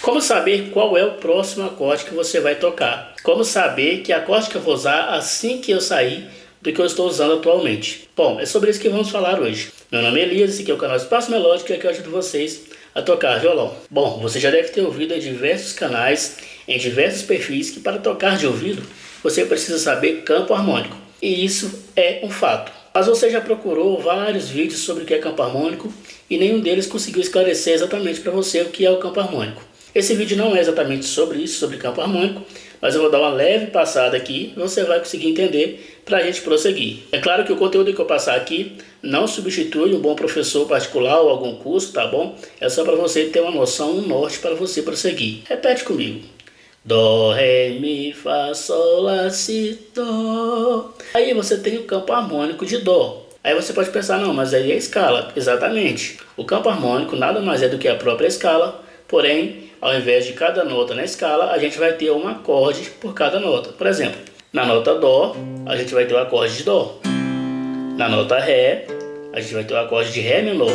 Como saber qual é o próximo acorde que você vai tocar? Como saber que acorde que eu vou usar assim que eu sair do que eu estou usando atualmente? Bom, é sobre isso que vamos falar hoje. Meu nome é Elias, esse aqui é o canal Espaço Melódico e aqui eu ajudo vocês a tocar violão. Bom, você já deve ter ouvido em diversos canais, em diversos perfis, que para tocar de ouvido você precisa saber campo harmônico. E isso é um fato. Mas você já procurou vários vídeos sobre o que é campo harmônico e nenhum deles conseguiu esclarecer exatamente para você o que é o campo harmônico. Esse vídeo não é exatamente sobre isso, sobre campo harmônico, mas eu vou dar uma leve passada aqui e você vai conseguir entender para a gente prosseguir. É claro que o conteúdo que eu passar aqui não substitui um bom professor particular ou algum curso, tá bom? É só para você ter uma noção, um norte para você prosseguir. Repete comigo. Dó, ré, mi, fá, sol, lá, si, dó. Aí você tem o campo harmônico de dó. Aí você pode pensar, não, mas aí é a escala. Exatamente. O campo harmônico nada mais é do que a própria escala, porém, ao invés de cada nota na escala, a gente vai ter um acorde por cada nota. Por exemplo, na nota dó, a gente vai ter o acorde de dó. Na nota ré, a gente vai ter o acorde de ré menor.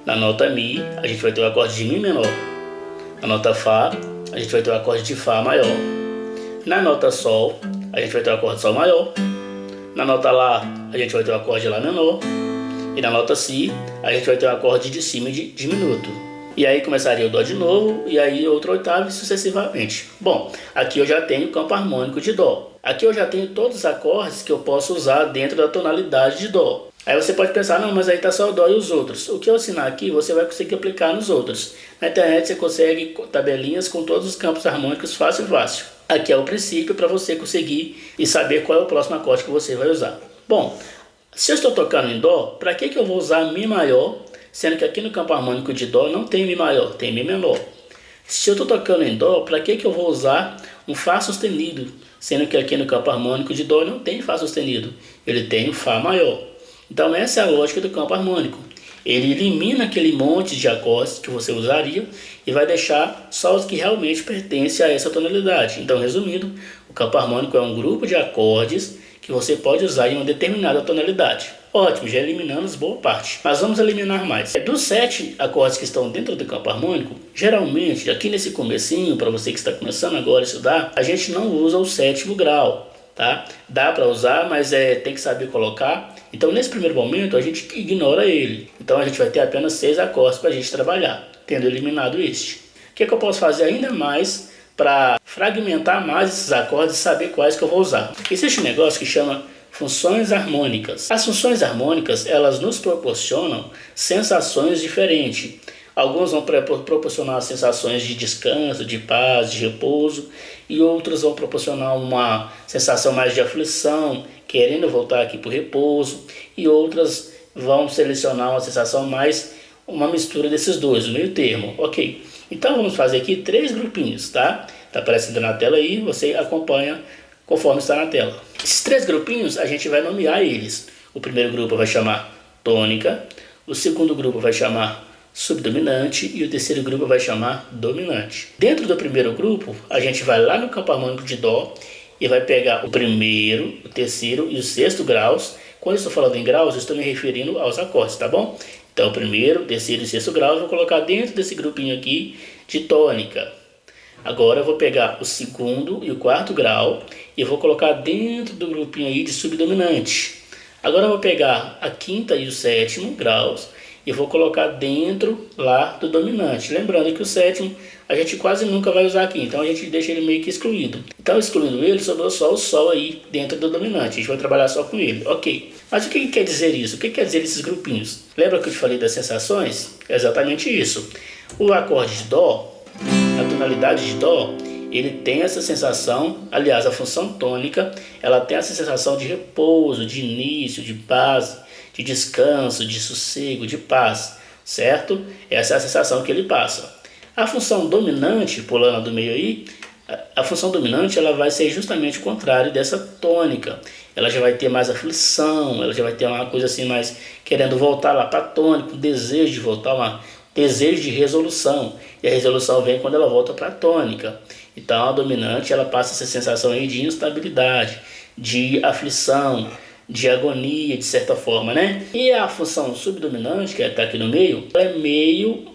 Na nota mi, a gente vai ter o acorde de mi menor. Na nota fá, a gente vai ter o acorde de fá maior. Na nota sol, a gente vai ter o acorde de sol maior. Na nota lá, a gente vai ter o acorde de lá menor. E na nota si, a gente vai ter o acorde de si diminuto. E aí começaria o dó de novo, e aí outra oitava e sucessivamente. Bom, aqui eu já tenho o campo harmônico de dó. Aqui eu já tenho todos os acordes que eu posso usar dentro da tonalidade de dó. Aí você pode pensar, não, mas aí está só o dó e os outros. O que eu ensinar aqui, você vai conseguir aplicar nos outros. Na internet você consegue tabelinhas com todos os campos harmônicos fácil. Aqui é o princípio para você conseguir e saber qual é o próximo acorde que você vai usar. Bom, se eu estou tocando em dó, para que eu vou usar mi maior, sendo que aqui no campo harmônico de dó não tem mi maior, tem mi menor. Se eu estou tocando em dó, para que eu vou usar um fá sustenido, sendo que aqui no campo harmônico de dó não tem fá sustenido, ele tem um fá maior. Então essa é a lógica do campo harmônico. Ele elimina aquele monte de acordes que você usaria e vai deixar só os que realmente pertencem a essa tonalidade. Então, resumindo, o campo harmônico é um grupo de acordes que você pode usar em uma determinada tonalidade. Ótimo, já eliminamos boa parte, mas vamos eliminar mais. Dos 7 acordes que estão dentro do campo harmônico, geralmente, aqui nesse comecinho, para você que está começando agora a estudar, a gente não usa o 7º grau, tá? Dá para usar, mas tem que saber colocar. Então, nesse primeiro momento, a gente ignora ele. Então, a gente vai ter apenas 6 acordes para a gente trabalhar, tendo eliminado este. O que eu posso fazer ainda mais para fragmentar mais esses acordes e saber quais que eu vou usar? Existe um negócio que chama funções harmônicas. As funções harmônicas, elas nos proporcionam sensações diferentes. Algumas vão proporcionar sensações de descanso, de paz, de repouso, e outras vão proporcionar uma sensação mais de aflição, querendo voltar aqui para o repouso, e outras vão selecionar uma sensação mais, uma mistura desses dois, o meio termo, ok? Então vamos fazer aqui 3 grupinhos, tá? Tá aparecendo na tela aí, você acompanha conforme está na tela. Esses 3 grupinhos a gente vai nomear eles. O primeiro grupo vai chamar tônica, o segundo grupo vai chamar subdominante e o terceiro grupo vai chamar dominante. Dentro do primeiro grupo, a gente vai lá no campo harmônico de dó e vai pegar o primeiro, o terceiro e o 6º graus. Quando eu estou falando em graus, eu estou me referindo aos acordes, tá bom? Então, o primeiro, o terceiro e o 6º grau eu vou colocar dentro desse grupinho aqui de tônica. Agora eu vou pegar o 2º e o 4º grau e vou colocar dentro do grupinho aí de subdominante. Agora eu vou pegar a 5ª e o 7º graus e vou colocar dentro lá do dominante. Lembrando que o 7º a gente quase nunca vai usar aqui, então a gente deixa ele meio que excluído. Então, excluindo ele, sobrou só o sol aí dentro do dominante. A gente vai trabalhar só com ele, ok. Mas o que quer dizer isso? O que quer dizer esses grupinhos? Lembra que eu te falei das sensações? É exatamente isso. O acorde de dó, a tonalidade de dó, ele tem essa sensação, aliás, a função tônica, ela tem essa sensação de repouso, de início, de paz, de descanso, de sossego, de paz, certo? Essa é a sensação que ele passa. A função dominante, pulando do meio aí, a função dominante ela vai ser justamente o contrário dessa tônica. Ela já vai ter mais aflição, ela já vai ter uma coisa assim mais querendo voltar lá para a tônica, um desejo de voltar, um desejo de resolução. E a resolução vem quando ela volta para a tônica. Então a dominante ela passa essa sensação aí de instabilidade, de aflição, de agonia, de certa forma, né? E a função subdominante, que está aqui no meio, ela é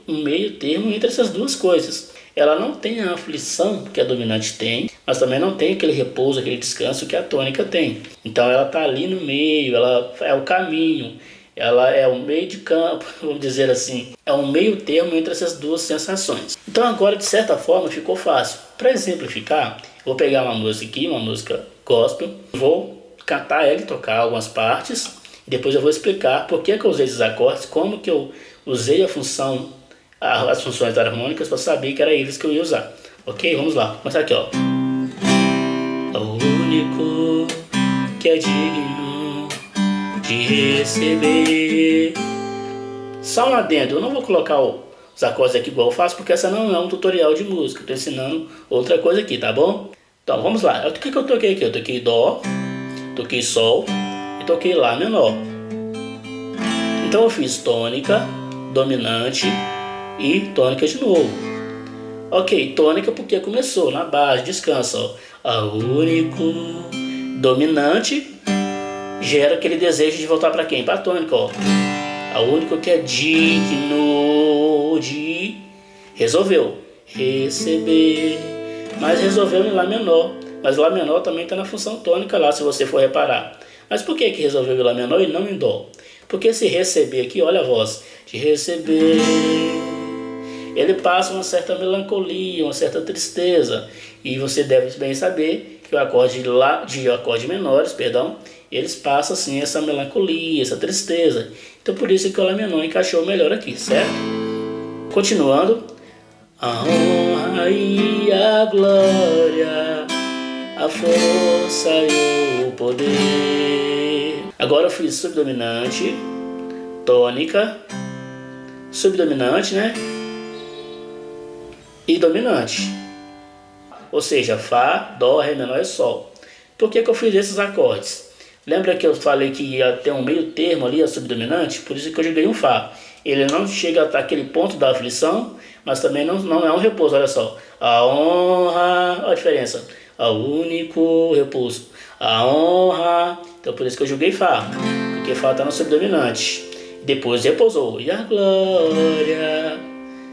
um meio termo entre essas duas coisas. ela não tem a aflição que a dominante tem, mas também não tem aquele repouso, aquele descanso que a tônica tem. Então ela está ali no meio, ela é o caminho, ela é o meio de campo, vamos dizer assim. É um meio termo entre essas duas sensações. Então agora, de certa forma, ficou fácil. Para exemplificar, eu vou pegar uma música aqui, uma música gospel, vou cantar ela e tocar algumas partes, e depois eu vou explicar por que eu usei esses acordes, como que eu usei as funções harmônicas para saber que era eles que eu ia usar. Ok? Vamos lá. Vou começar aqui, ó. O único que é digno de receber. Só um adendo, eu não vou colocar os acordes aqui igual eu faço, porque essa não é um tutorial de música. Eu estou ensinando outra coisa aqui, tá bom? Então vamos lá. O que eu toquei aqui? Eu toquei Dó, toquei Sol e toquei Lá menor. Então eu fiz tônica, dominante e tônica de novo. Ok, tônica porque começou na base, descansa, ó. A único, dominante, gera aquele desejo de voltar para quem? Para tônica, ó. A único que é digno de... Resolveu. Receber. Mas resolveu em Lá menor. Mas Lá menor também está na função tônica lá, se você for reparar. Mas por que resolveu em Lá menor e não em Dó? Porque se receber aqui, olha a voz. De receber... Ele passa uma certa melancolia, uma certa tristeza. E você deve bem saber que o acorde de acordes menores, eles passam assim essa melancolia, essa tristeza. Então por isso que o Lá menor encaixou melhor aqui, certo? Continuando. A honra e a glória, a força e o poder. Agora eu fiz subdominante, tônica, subdominante, né? E dominante. Ou seja, Fá, Dó, Ré menor e Sol. Por que eu fiz esses acordes? Lembra que eu falei que ia ter um meio termo ali, a subdominante? Por isso que eu joguei um Fá. Ele não chega até aquele ponto da aflição, mas também não é um repouso, olha só. A honra, olha a diferença. A único repouso. A honra. Então por isso que eu joguei Fá. Porque Fá está no subdominante. Depois repousou. E a glória.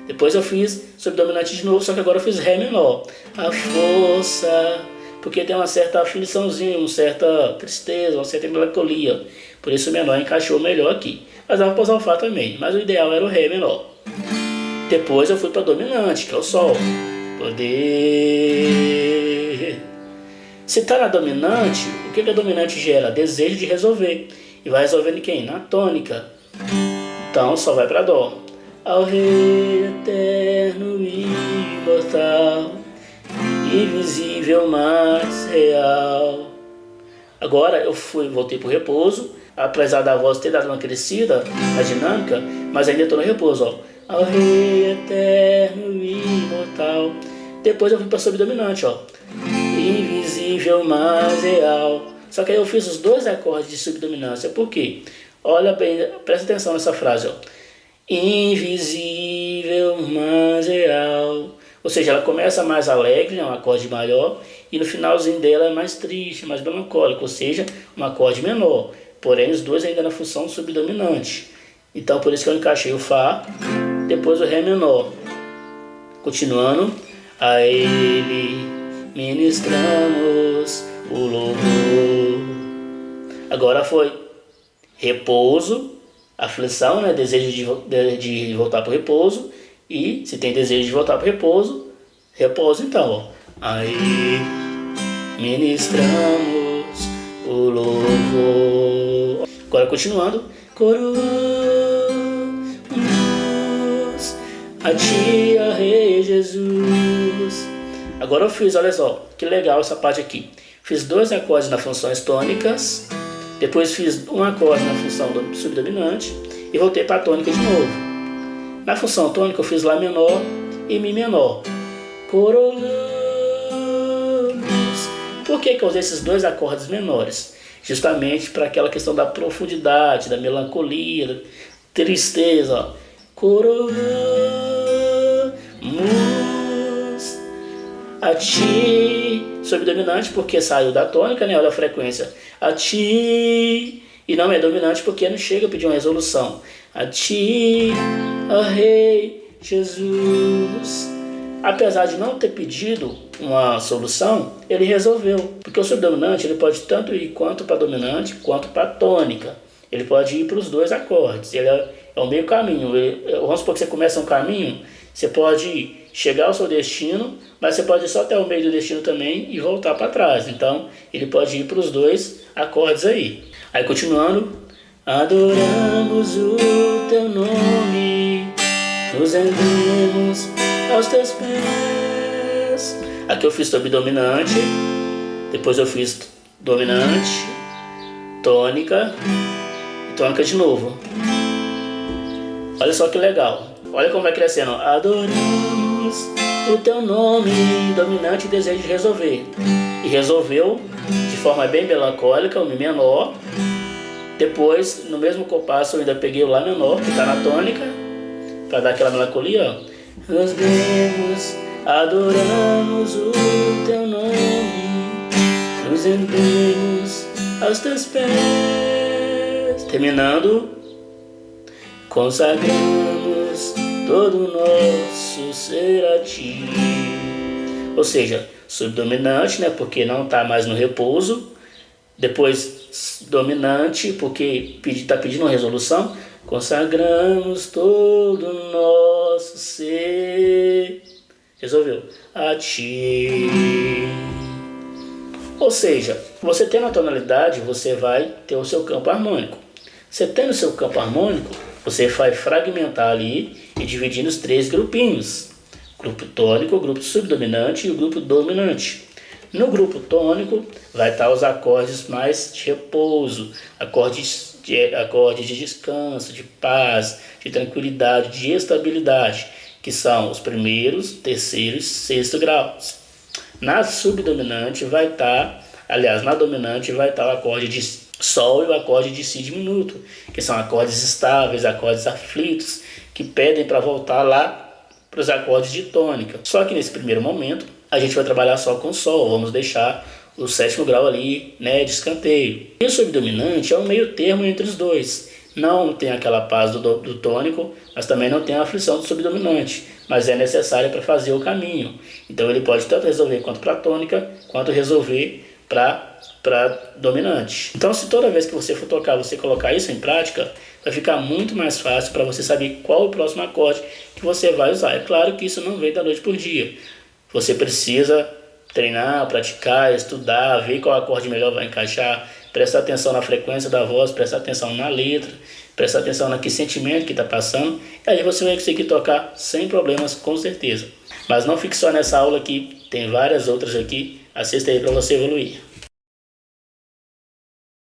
Depois eu fiz subdominante de novo, só que agora eu fiz Ré menor. A força, porque tem uma certa afliçãozinha, uma certa tristeza, uma certa melancolia. Por isso o menor encaixou melhor aqui. Mas dava para usar o Fá também, mas o ideal era o Ré menor. Depois eu fui para dominante, que é o Sol. Poder. Se está na dominante, o que a dominante gera? Desejo de resolver. E vai resolvendo em quem? Na tônica. Então só vai para Dó. Ao Rei eterno e imortal, invisível, mas real. Agora eu voltei para o repouso, apesar da voz ter dado uma crescida na dinâmica, mas ainda estou no repouso, ó. Ao Rei eterno e imortal. Depois eu fui para subdominante, ó. Invisível, mas real. Só que aí eu fiz os dois acordes de subdominância. Por quê? Olha bem, presta atenção nessa frase, ó. Invisível, mas real. Ou seja, ela começa mais alegre, né, um acorde maior, e no finalzinho dela é mais triste, mais melancólico, ou seja, um acorde menor. Porém, os dois ainda na função subdominante. Então, por isso que eu encaixei o Fá, depois o Ré menor. Continuando. A Ele ministramos o louvor. Agora foi repouso, aflição, né? Desejo de voltar para o repouso. E se tem desejo de voltar para o repouso, repouso então, ó. Aí ministramos o louvor. Agora continuando. Coroamos a ti, ó Rei Jesus. Agora eu fiz, olha só, que legal essa parte aqui. Fiz dois acordes nas funções tônicas. Depois fiz um acorde na função subdominante e voltei para a tônica de novo. Na função tônica eu fiz Lá menor e Mi menor. Coroamos. Por que eu usei esses dois acordes menores? Justamente para aquela questão da profundidade, da melancolia, da tristeza. Ó. Coroamos a ti, subdominante porque saiu da tônica, né? Olha a frequência. A ti, e não é dominante porque não chega a pedir uma resolução. A ti, ó Rei Jesus. apesar de não ter pedido uma solução, ele resolveu. Porque o subdominante ele pode tanto ir quanto para dominante quanto para tônica. Ele pode ir para os dois acordes. Ele é o meio caminho. Vamos supor que você começa um caminho, você pode chegar ao seu destino, mas você pode ir só até o meio do destino também e voltar para trás. Então, ele pode ir para os dois acordes aí. Aí, continuando. Adoramos o teu nome, nos rendemos aos teus pés. Aqui eu fiz subdominante, depois eu fiz dominante, tônica e tônica de novo. Olha só que legal. Olha como vai crescendo. Adoramos o teu nome, dominante e desejo de resolver. E resolveu de forma bem melancólica, o Mi menor. Depois, no mesmo compasso, eu ainda peguei o Lá menor, que está na tônica, para dar aquela melancolia. Ó. Nós vemos, adoramos o teu nome, nos rendemos aos teus pés. Terminando, consagramos todo o nosso ser a ti. Ou seja, subdominante, né, porque não está mais no repouso. Depois dominante, porque está pedindo uma resolução. Consagramos todo o nosso ser. Resolveu. A ti. Ou seja, você tendo a tonalidade, você vai ter o seu campo harmônico. Você tendo o seu campo harmônico, você vai fragmentar ali e dividir nos 3 grupinhos. Grupo tônico, grupo subdominante e o grupo dominante. No grupo tônico vai estar os acordes mais de repouso, acordes de descanso, de paz, de tranquilidade, de estabilidade, que são os primeiros, terceiro e sexto graus. Na subdominante vai estar, na dominante vai estar o acorde de Sol e o acorde de Si diminuto, que são acordes estáveis, acordes aflitos, que pedem para voltar lá para os acordes de tônica. Só que nesse primeiro momento a gente vai trabalhar só com Sol, vamos deixar o 7º grau ali, né, de escanteio. E o subdominante é um meio termo entre os dois. Não tem aquela paz do tônico, mas também não tem a aflição do subdominante, mas é necessária para fazer o caminho. Então ele pode tanto resolver quanto para tônica, quanto resolver para dominante. Então, se toda vez que você for tocar, você colocar isso em prática, vai ficar muito mais fácil para você saber qual o próximo acorde que você vai usar. É claro que isso não vem da noite por dia. Você precisa treinar, praticar, estudar, ver qual acorde melhor vai encaixar, prestar atenção na frequência da voz, prestar atenção na letra, prestar atenção naquele sentimento que está passando, e aí você vai conseguir tocar sem problemas, com certeza. Mas não fique só nessa aula aqui, tem várias outras aqui, assista aí para você evoluir.